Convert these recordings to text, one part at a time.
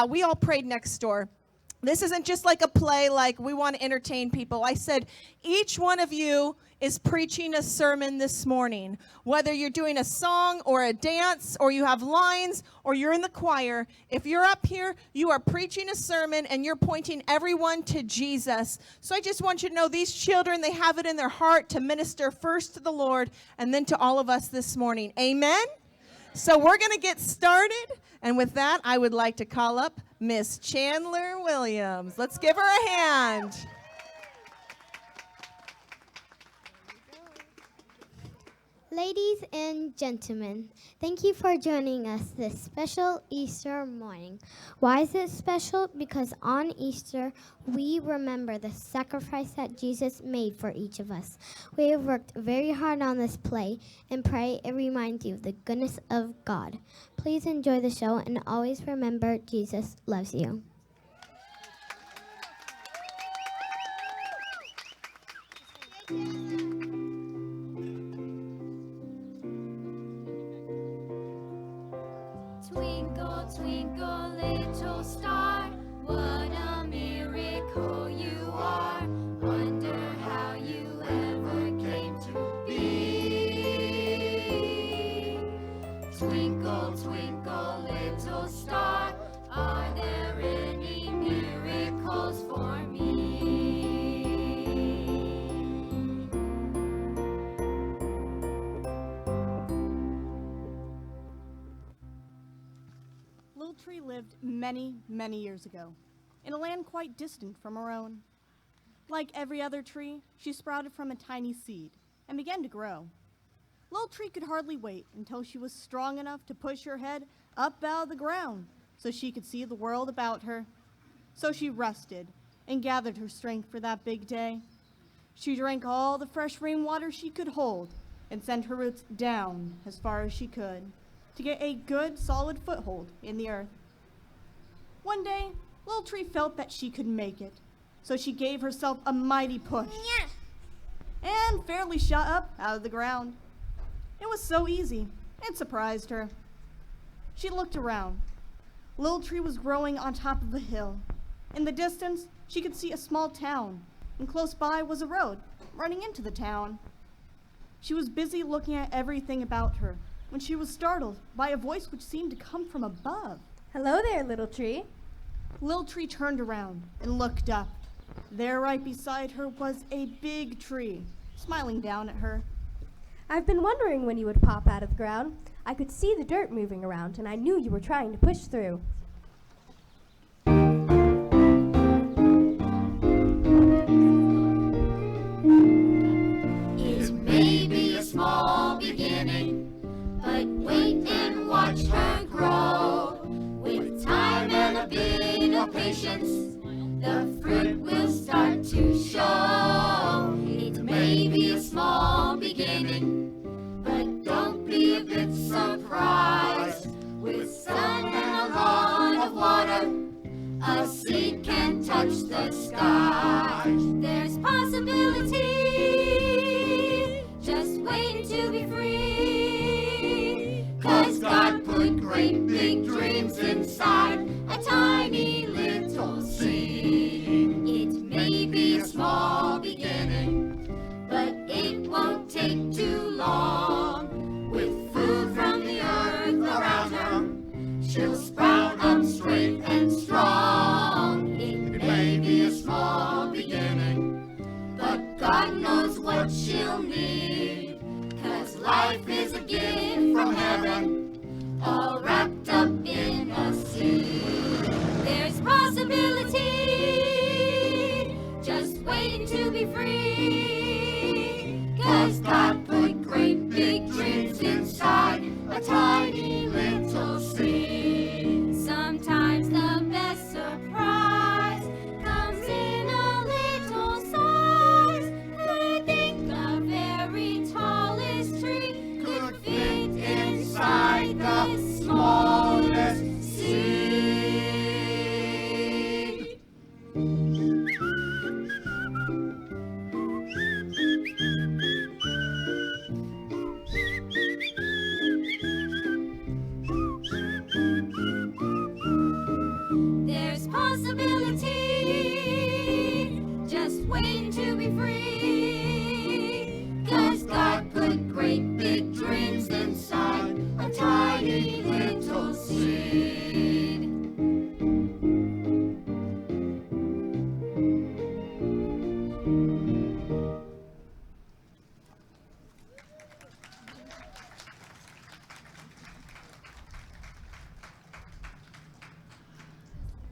we all prayed next door. This isn't just like a play, like we want to entertain people. I said, each one of you is preaching a sermon this morning. Whether you're doing a song or a dance or you have lines or you're in the choir, if you're up here, you are preaching a sermon and you're pointing everyone to Jesus. So I just want you to know these children, they have it in their heart to minister first to the Lord and then to all of us this morning. Amen? So we're going to get started. And with that, I would like to call up Miss Chandler Williams. Let's give her a hand. Ladies and gentlemen, thank you for joining us this special Easter morning. Why is it special? Because on Easter, we remember the sacrifice that Jesus made for each of us. We have worked very hard on this play and pray it reminds you of the goodness of God. Please enjoy the show and always remember Jesus loves you. Twinkle, twinkle, little star, what a miracle you are. Wonder how you ever came to be. Twinkle, twinkle, little star, are there any miracles for me? Little Tree lived many, many years ago, in a land quite distant from her own. Like every other tree, she sprouted from a tiny seed and began to grow. Little Tree could hardly wait until she was strong enough to push her head up out of the ground so she could see the world about her. So she rested and gathered her strength for that big day. She drank all the fresh rainwater she could hold and sent her roots down as far as she could to get a good, solid foothold in the earth. One day, Little Tree felt that she could make it, so she gave herself a mighty push and fairly shot up out of the ground. It was so easy, it surprised her. She looked around. Little Tree was growing on top of a hill. In the distance, she could see a small town, and close by was a road running into the town. She was busy looking at everything about her when she was startled by a voice which seemed to come from above. Hello there, Little Tree. Little Tree turned around and looked up. There right beside her was a big tree, smiling down at her. I've been wondering when you would pop out of the ground. I could see the dirt moving around, and I knew you were trying to push through. It may be a small beginning, but wait and watch her grow. With time and a bit of patience, the fruit will start to show. It may be a small beginning, but don't be a bit surprised. With sun and a lot of water, a seed can touch the sky. There's possibility, just wait to be free. 'Cause God put great big dreams inside a tiny little seed. It may be a small beginning, but it won't take too long. With food from the earth around her, she'll sprout up straight and strong. It may be a small beginning, but God knows what she'll need. 'Cause life is a gift from heaven, all wrapped up in a seed. There's possibility, just wait to be free. 'Cause God put great big dreams inside a tiny little seed. Sometimes the best surprise comes in a little size. I think the very tallest tree could fit inside the smallest seed. dreams inside a tiny little seed.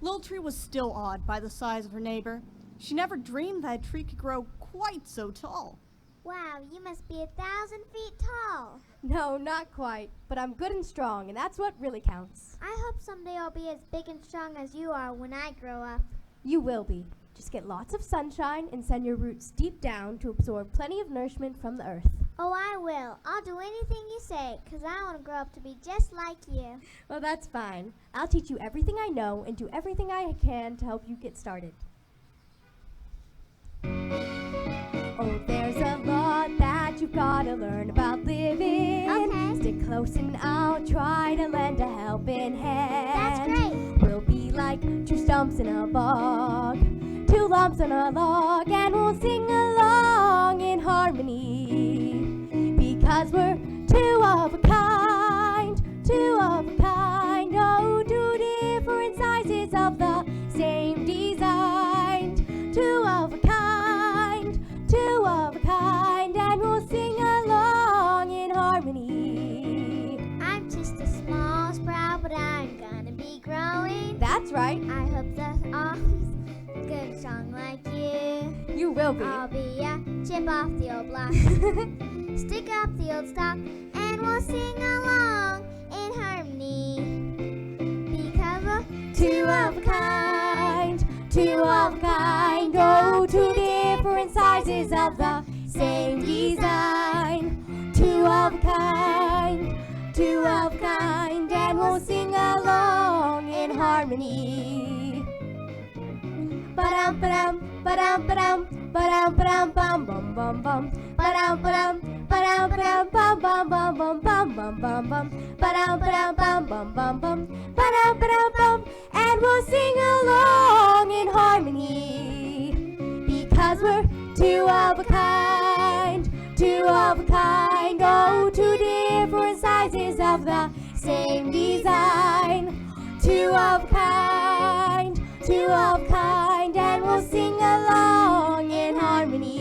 Little Tree was still awed by the size of her neighbor. She never dreamed that a tree could grow quite so tall. Wow, you must be 1,000 feet tall. No, not quite. But I'm good and strong, and that's what really counts. I hope someday I'll be as big and strong as you are when I grow up. You will be. Just get lots of sunshine and send your roots deep down to absorb plenty of nourishment from the earth. Oh, I will. I'll do anything you say, 'cause I want to grow up to be just like you. Well, that's fine. I'll teach you everything I know and do everything I can to help you get started. Oh, there's a lot that you've got to learn about living. Okay. Stick close and I'll try to lend a helping hand. That's great. We'll be like two stumps in a bog, two lumps on a log, and we'll sing along in harmony. Because we're two of a kind, two of a kind. Oh, two different sizes of the same design. Two of a kind, two of a kind, and we'll sing along in harmony. I'm just a small sprout, but I'm gonna be growing. That's right, I hope that arms good and strong like you. you will be. I'll be a chip off the old block. Stick up the old stalk, and we'll sing along in harmony. Because we're Two of a kind, two of a kind. Oh, two different sizes of the same design. Two of a kind, two of a kind, and we'll sing along in harmony. Ba-dum, ba-dum, ba-dum, ba-dum, ba-dum, ba-dum, bum, bum, bum, bum. Ba-dum, ba-dum, ba-dum, ba-dum, bum, bum, bum, bum, bum, bum, bum, bum. Ba-dum, ba-dum, bum, bum, bum, bum. Ba-dum, ba-dum, bum. And we'll sing along in harmony. Because we're two of a kind, two of a kind. Oh, two different sizes of the same design. Two of a kind, two of a kind, and we'll sing along in harmony.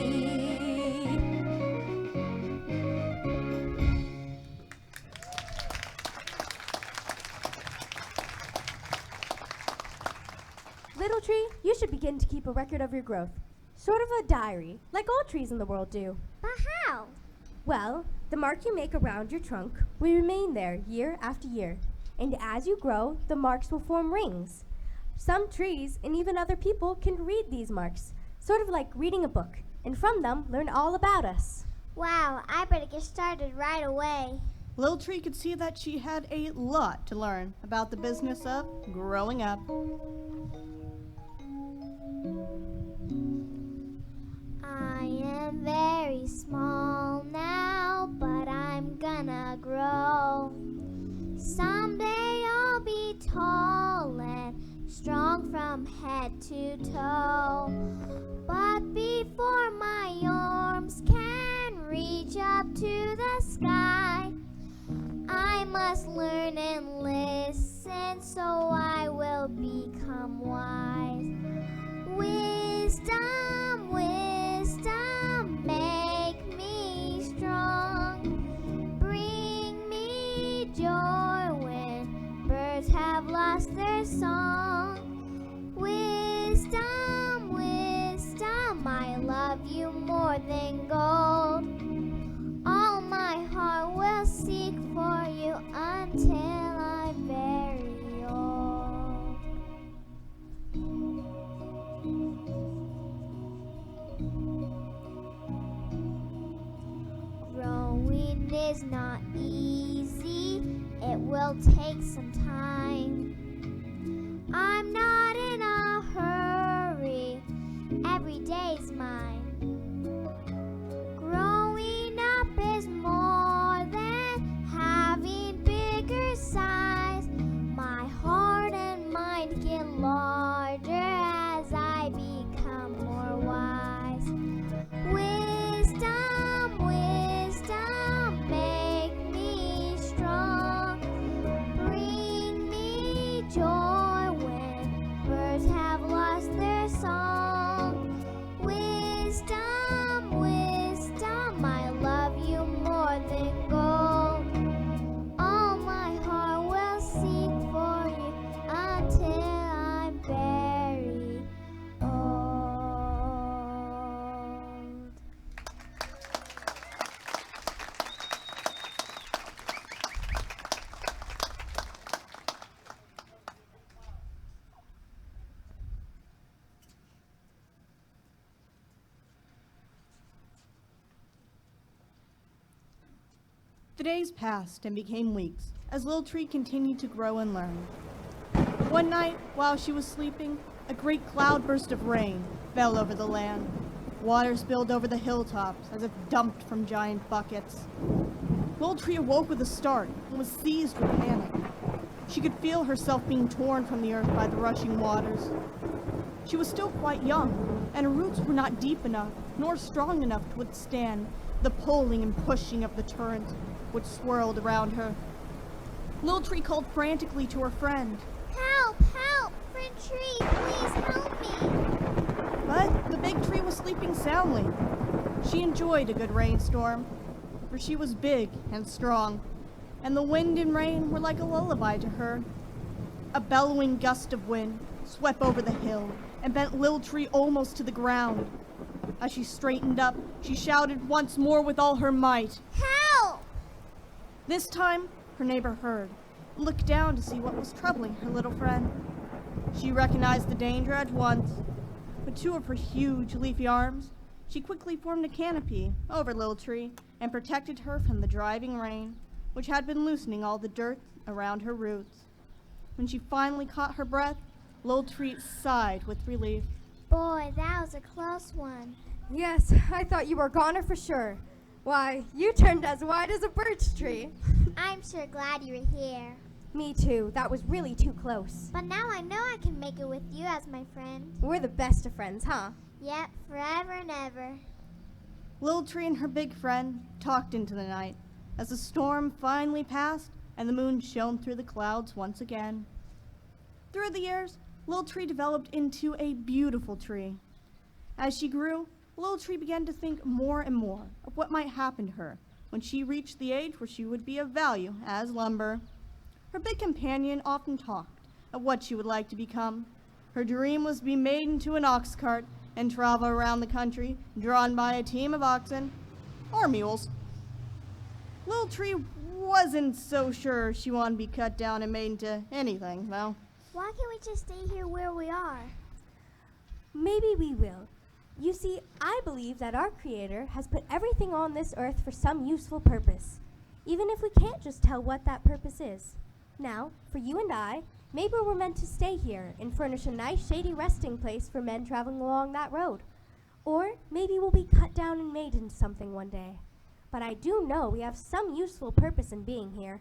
Little Tree, you should begin to keep a record of your growth. Sort of a diary, like all trees in the world do. But how? Well, the mark you make around your trunk will remain there year after year. And as you grow, the marks will form rings. Some trees and even other people can read these marks, sort of like reading a book, and from them learn all about us. Wow, I better get started right away. Little Tree could see that she had a lot to learn about the business of growing up. I am very small now, but I'm gonna grow. Someday I'll be tall and strong from head to toe. But before my arms can reach up to the sky, I must learn and listen so I will become wise. Wisdom, wisdom, make me strong. Bring me joy when birds have lost their song. Wisdom, wisdom, I love you more than gold. All my heart will seek for you until I'm very old. Growing is not easy, it will take some time. I'm not in a hurry, every day's mine. Growing up is more than having bigger size. My heart and mind get larger as I become more wise. Wisdom, wisdom, make me The days passed and became weeks as Little Tree continued to grow and learn. One night, while she was sleeping, a great cloudburst of rain fell over the land. Water spilled over the hilltops as if dumped from giant buckets. Little Tree awoke with a start and was seized with panic. She could feel herself being torn from the earth by the rushing waters. She was still quite young, and her roots were not deep enough nor strong enough to withstand the pulling and pushing of the torrent which swirled around her. Little Tree called frantically to her friend. Help! Help! Friend Tree, please help me! But the big tree was sleeping soundly. She enjoyed a good rainstorm, for she was big and strong, and the wind and rain were like a lullaby to her. A bellowing gust of wind swept over the hill and bent Little Tree almost to the ground. As she straightened up, she shouted once more with all her might. Help! This time, her neighbor heard, and looked down to see what was troubling her little friend. She recognized the danger at once. With two of her huge leafy arms, she quickly formed a canopy over Little Tree and protected her from the driving rain, which had been loosening all the dirt around her roots. When she finally caught her breath, Little Tree sighed with relief. Boy, that was a close one. Yes, I thought you were a goner for sure. Why, you turned as wide as a birch tree. I'm sure glad you were here. Me too. That was really too close. But now I know I can make it with you as my friend. We're the best of friends, huh? Yep, forever and ever. Little Tree and her big friend talked into the night as the storm finally passed and the moon shone through the clouds once again. Through the years, Little Tree developed into a beautiful tree. As she grew, Little Tree began to think more and more of what might happen to her when she reached the age where she would be of value as lumber. Her big companion often talked of what she would like to become. Her dream was to be made into an ox cart and travel around the country, drawn by a team of oxen or mules. Little Tree wasn't so sure she wanted to be cut down and made into anything, though. Why can't we just stay here where we are? Maybe we will. You see, I believe that our Creator has put everything on this earth for some useful purpose, even if we can't just tell what that purpose is. Now, for you and I, maybe we're meant to stay here and furnish a nice shady resting place for men traveling along that road. Or maybe we'll be cut down and made into something one day. But I do know we have some useful purpose in being here.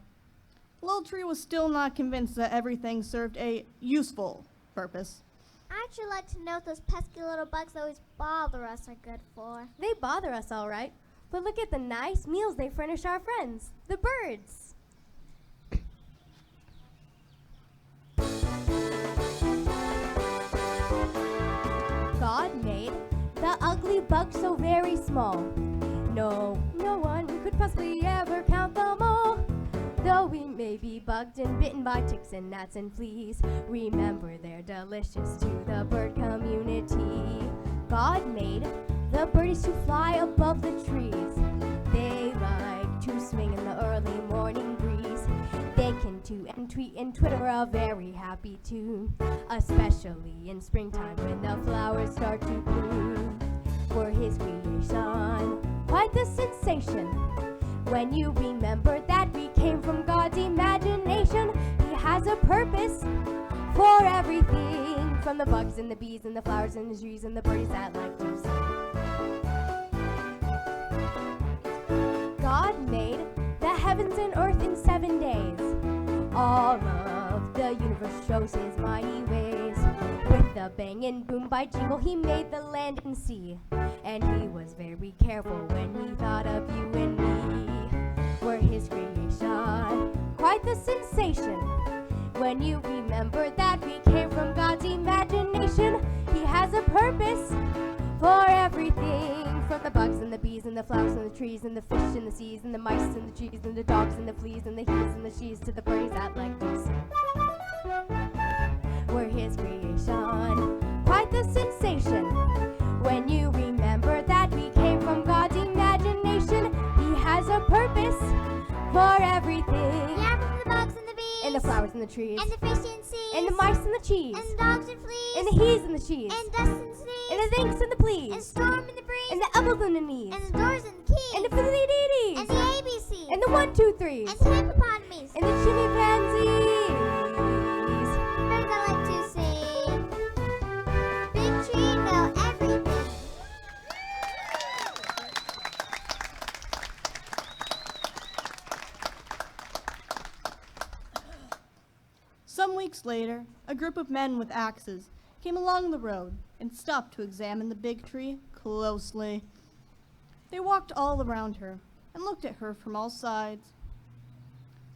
Little Tree was still not convinced that everything served a useful purpose. I'd sure like to know what those pesky little bugs that always bother us are good for. They bother us all right, but look at the nice meals they furnish our friends, the birds. God made the ugly bugs so very small. No one could possibly ever count them all. Though we may be bugged and bitten by ticks and gnats and fleas, remember they're delicious to the bird community. God made the birdies to fly above the trees. They like to swing in the early morning breeze. They can toot and tweet and twitter a very happy tune, especially in springtime when the flowers start to bloom. For his creation, quite the sensation. When you remember that we came from God's imagination, He has a purpose for everything, from the bugs and the bees and the flowers and the trees and the birdies that like to sing. God made the heavens and earth in 7 days. All of the universe shows His mighty ways. With a bang and boom by jingle, He made the land and sea. And He was very careful when He thought of you and me. We're His creation, quite the sensation. When you remember that we came from God's imagination, He has a purpose for everything, from the bugs and the bees and the flowers and the trees and the fish and the seas and the mice and the trees and the dogs and the fleas and the he's and the she's, to the birdies that like to sing. We're His creation, quite the sensation. When you remember that we came from God's imagination, He has a purpose for everything. Yeah, from the bugs and the bees. And the flowers and the trees. And the fish and seas. And the mice and the cheese. And the dogs and fleas. And the he's and the she's. And dust and sleet. And And the thanks and the please. And storm and the breeze. And the elbows and the knees. And the doors and the keys. And the fiddly-dee-dees. And the ABCs. And the 1, 2, 3s. And the hippopotamus. And the chimpanzees. Birds I like to sing. Big tree know everything. Some weeks later, a group of men with axes came along the road and stopped to examine the big tree closely. They walked all around her and looked at her from all sides.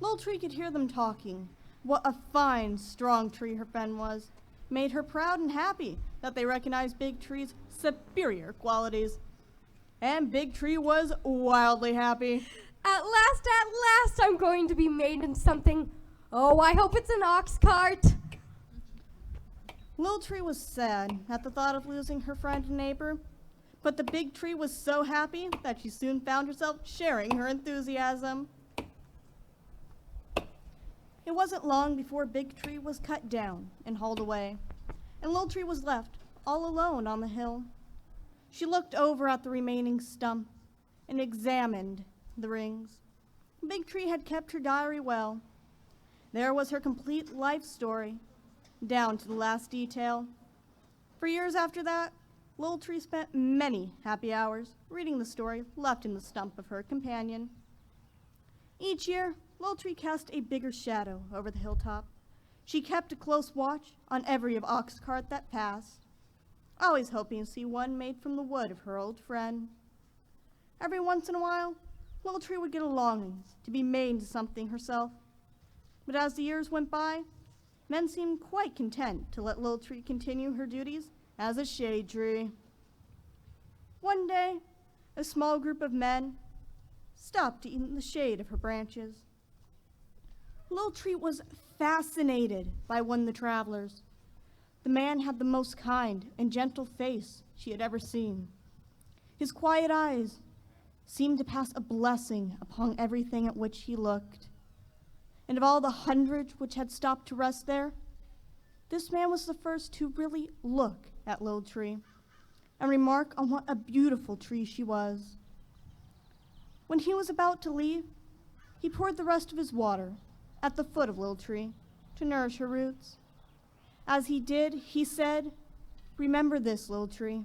Little Tree could hear them talking. What a fine, strong tree her friend was. Made her proud and happy that they recognized Big Tree's superior qualities. And Big Tree was wildly happy. At last, I'm going to be made into something. Oh, I hope it's an ox cart. Little Tree was sad at the thought of losing her friend and neighbor, but the Big Tree was so happy that she soon found herself sharing her enthusiasm. It wasn't long before Big Tree was cut down and hauled away, and Little Tree was left all alone on the hill. She looked over at the remaining stump and examined the rings. Big Tree had kept her diary well. There was her complete life story, down to the last detail. For years after that, Little Tree spent many happy hours reading the story left in the stump of her companion. Each year, Little Tree cast a bigger shadow over the hilltop. She kept a close watch on every ox cart that passed, always hoping to see one made from the wood of her old friend. Every once in a while, Little Tree would get a longing to be made into something herself. But as the years went by, men seemed quite content to let Little Tree continue her duties as a shade tree. One day, a small group of men stopped in the shade of her branches. Little Tree was fascinated by one of the travelers. The man had the most kind and gentle face she had ever seen. His quiet eyes seemed to pass a blessing upon everything at which he looked. And of all the hundreds which had stopped to rest there, this man was the first to really look at Little Tree and remark on what a beautiful tree she was. When he was about to leave, he poured the rest of his water at the foot of Little Tree to nourish her roots. As he did, he said, "Remember this, Little Tree.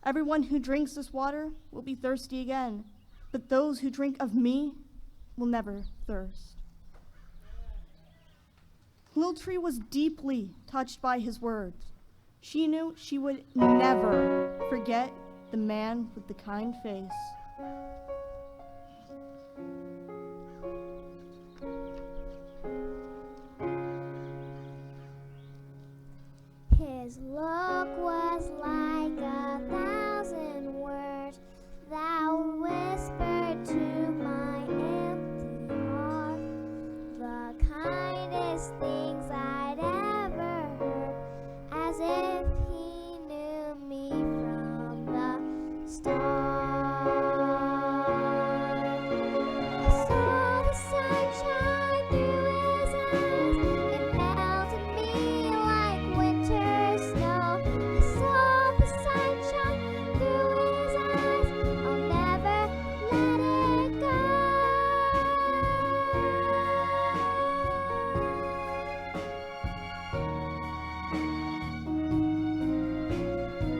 Everyone who drinks this water will be thirsty again, but those who drink of me will never thirst." Little Tree was deeply touched by his words. She knew she would never forget the man with the kind face. His look was like 1,000 words thou whispered to my empty heart. The kindest things I'd ever heard, as if he knew me from the start. I saw the sunshine through his eyes, it melted me like winter snow. I saw the sunshine through his eyes, I'll never let it go.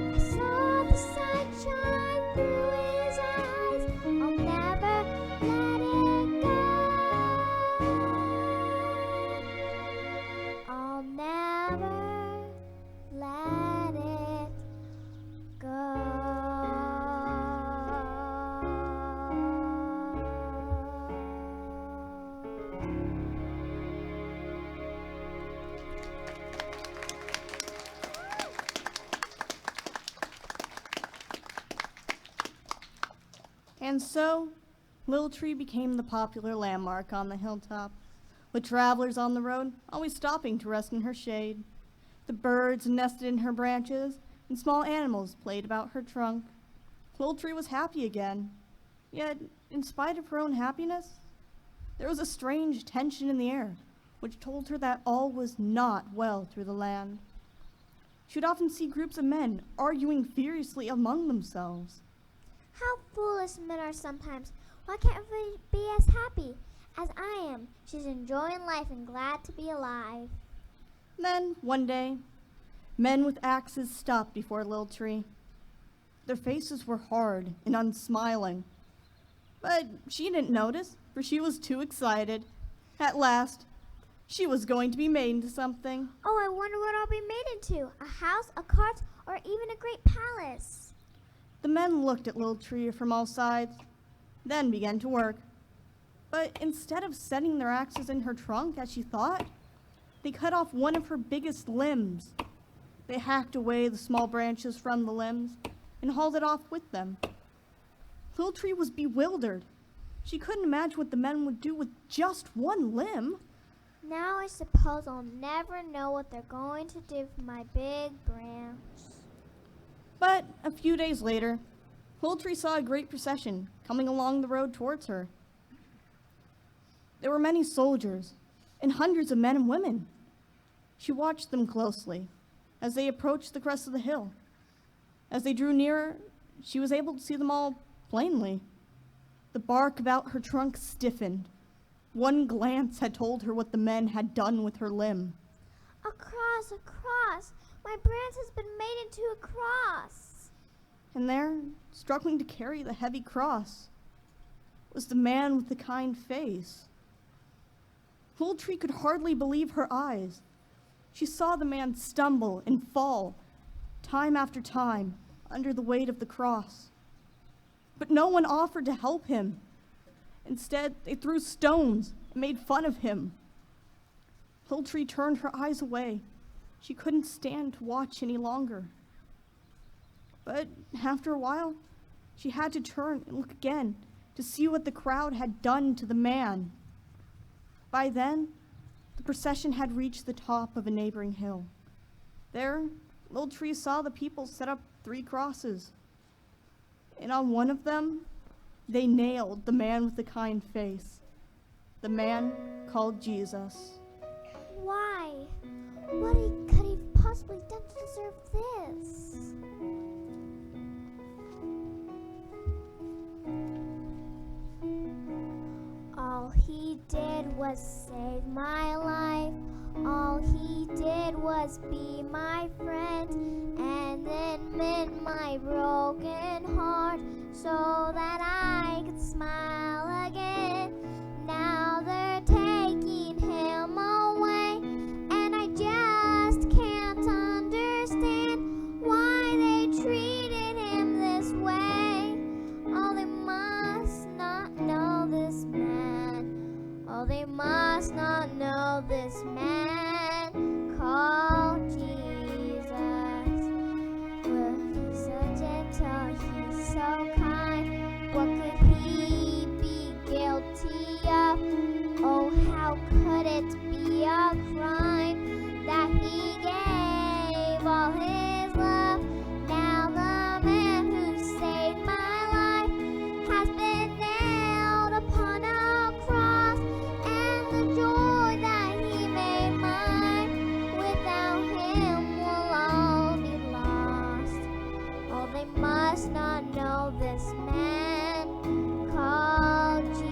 I saw the sunshine through his eyes, I'll never let it go. I'll never let it go. And so, Little Tree became the popular landmark on the hilltop, with travelers on the road always stopping to rest in her shade. The birds nested in her branches, and small animals played about her trunk. Little Tree was happy again. Yet, in spite of her own happiness, there was a strange tension in the air, which told her that all was not well through the land. She would often see groups of men arguing furiously among themselves. How foolish men are sometimes. Why can't we be as happy as I am? She's enjoying life and glad to be alive. Then, one day, men with axes stopped before a little tree. Their faces were hard and unsmiling. But she didn't notice, for she was too excited. At last, she was going to be made into something. Oh, I wonder what I'll be made into. A house, a cart, or even a great palace. The men looked at Little Tree from all sides, then began to work. But instead of setting their axes in her trunk as she thought, they cut off one of her biggest limbs. They hacked away the small branches from the limbs and hauled it off with them. Little Tree was bewildered. She couldn't imagine what the men would do with just one limb. Now I suppose I'll never know what they're going to do with my big branch. But a few days later, Little Tree saw a great procession coming along the road towards her. There were many soldiers and hundreds of men and women. She watched them closely as they approached the crest of the hill. As they drew nearer, she was able to see them all plainly. The bark about her trunk stiffened. One glance had told her what the men had done with her limb. A cross, a cross. My branch has been made into a cross. And there, struggling to carry the heavy cross, was the man with the kind face. Little Tree could hardly believe her eyes. She saw the man stumble and fall, time after time, under the weight of the cross. But no one offered to help him. Instead, they threw stones and made fun of him. Little Tree turned her eyes away. She couldn't stand to watch any longer. But after a while, she had to turn and look again to see what the crowd had done to the man. By then, the procession had reached the top of a neighboring hill. There, Little Tree saw the people set up 3 crosses. And on one of them, they nailed the man with the kind face, the man called Jesus. Why? What could he have possibly done to deserve this? All he did was save my life. All he did was be my friend and then mend my broken heart so that I could smile again. Now they're taking him away and I just can't understand why they treated him this way. Oh, they must not know this man. Oh, they must not know this man called Jesus. Well, he's so gentle, he's so kind. What could he be guilty of? Oh, how could it be a crime that he gave all his love? Now the man who saved my life has been nailed upon a cross, and the joy that he made mine, without him will all be lost. Oh, they must not know this man called Jesus.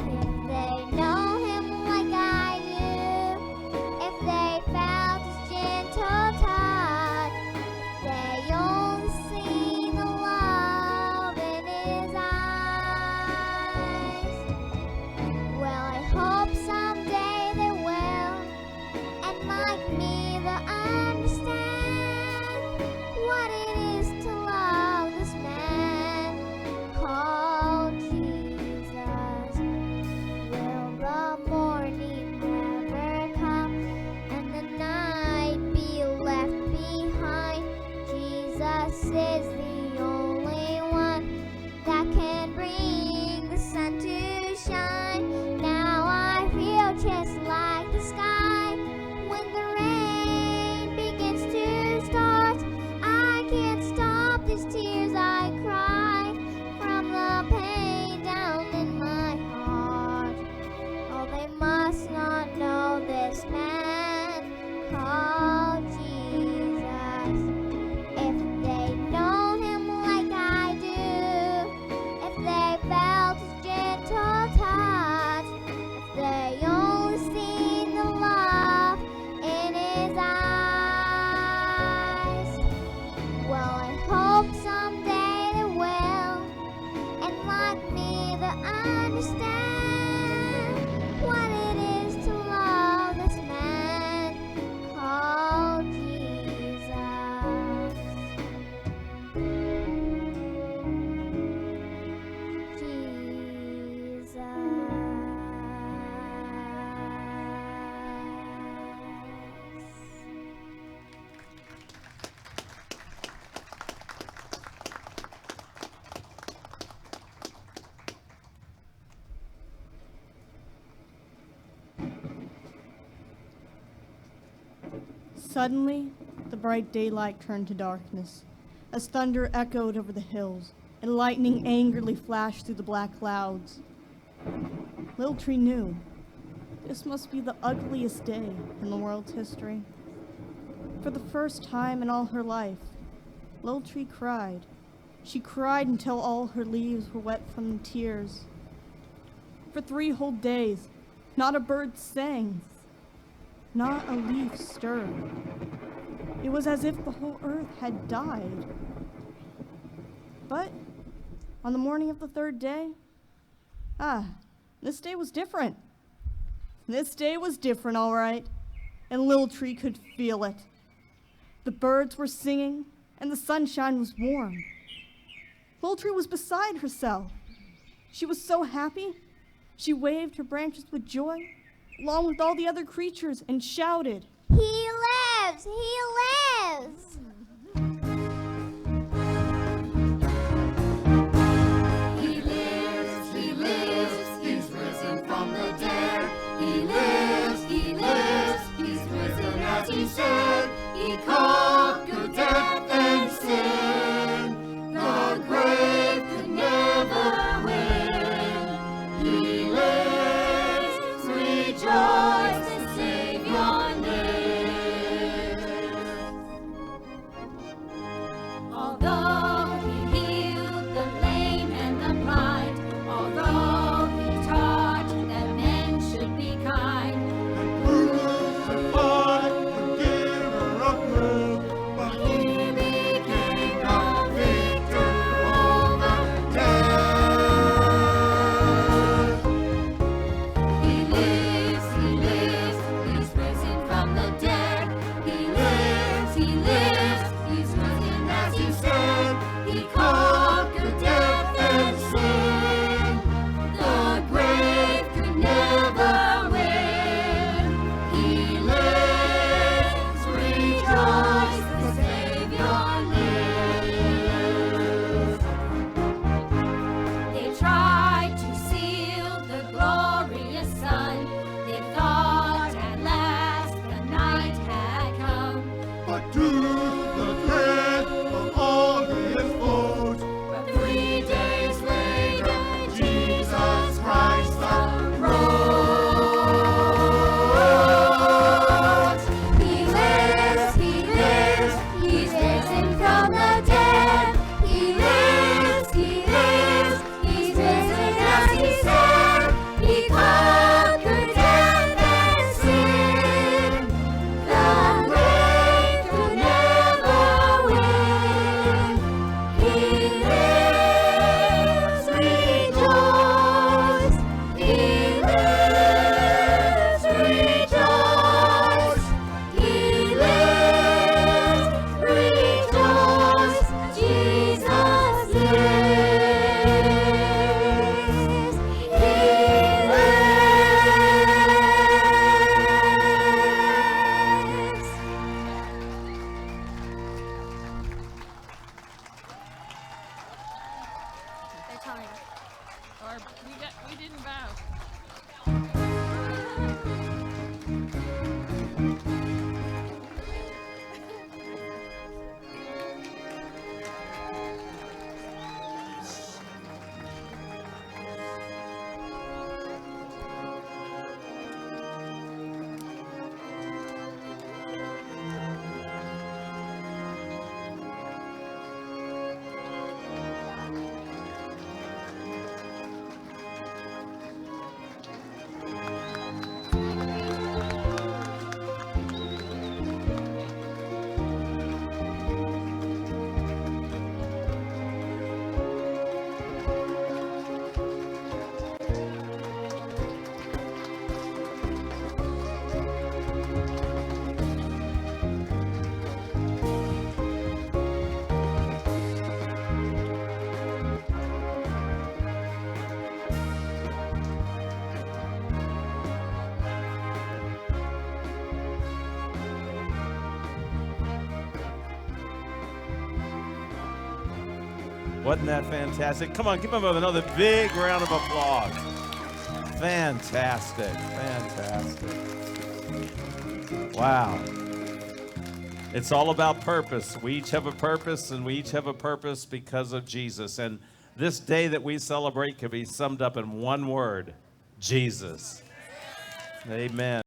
If they know him like I do, if they felt his gentle touch, they only see the love in his eyes. Well, I hope someday they will, and like me they'll understand what it is to love this man called Jesus. Will the morning never come and the night be left behind? Jesus is the only one that can bring the sun to shine. Now I feel just like the sky when the rain begins to start. I can't stop these tears I cry from the pain down in my heart. Oh, they must not know this man called They only see the love in his eyes. Well, I hope someday they will, and like me they understand what it is to love this man called Jesus. Suddenly, the bright daylight turned to darkness, as thunder echoed over the hills and lightning angrily flashed through the black clouds. Little Tree knew this must be the ugliest day in the world's history. For the first time in all her life, Little Tree cried. She cried until all her leaves were wet from tears. For 3 whole days, not a bird sang. Not a leaf stirred. It was as if the whole earth had died. But on the morning of the 3rd day, this day was different. This day was different, all right, and Little Tree could feel it. The birds were singing, and the sunshine was warm. Little Tree was beside herself. She was so happy, she waved her branches with joy, along with all the other creatures, and shouted, He lives! He lives! He lives, he's risen from the dead. He lives, he's risen as he said. He conquered death and sin. The grave could never win. He lives, rejoice, the Savior lives. Although he healed the lame and the blind, although he taught that men should be kind, and crucified the giver of life. Wasn't that fantastic? Come on, give them another big round of applause. Fantastic, fantastic. Wow. It's all about purpose. We each have a purpose, and we each have a purpose because of Jesus. And this day that we celebrate can be summed up in one word: Jesus. Amen.